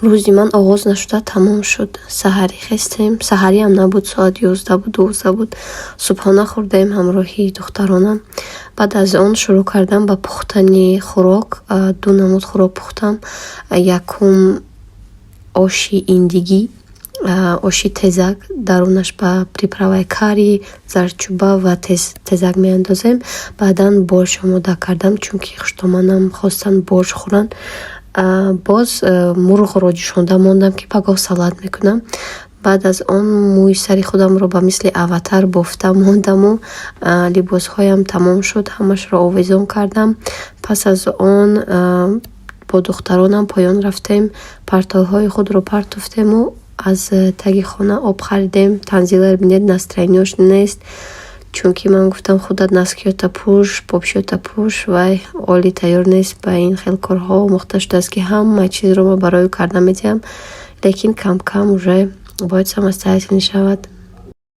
рӯзи ман оғоз нашуда тамом шуд. Саҳарӣ хестем. Саҳариам набуд, соат 11 буд, 12 буд. Субҳона хӯрдаем ҳамроҳи духтаронам. Баъд аз он шурӯъ кардам ба пухтани хӯрок. 2 намуд хӯрок пухтам. Якум оши индигӣ, оши тезак, дарунаш ба приправаи карри, зардчӯба ва тезак меандозем. Баъдан борщ омода кардам, чунки хуштоманам хостанд борщ хӯранд. боз мурғро ҷӯшонда мондам, ки пагоҳ салат мекунам. баъд аз он мӯи сари худамро ба мисли аватар бофта мондаму либосҳоям тамом шуд, ҳамашро овезон кардам. Пас аз он бо духтаронам поён рафтем, партойҳои худро партофтему аз таги хона об харидем. Танзила бинед настроениёш нест, чунки ман гуфтам худат носкиёта пӯш, попшиёта пӯш, вай оли тайёр нест ба ин хел корҳо. омӯхта шудааст, ки ҳама чизро ма барои карда медиҳам, лекин кам кам уже бояд самостоятельный шавад.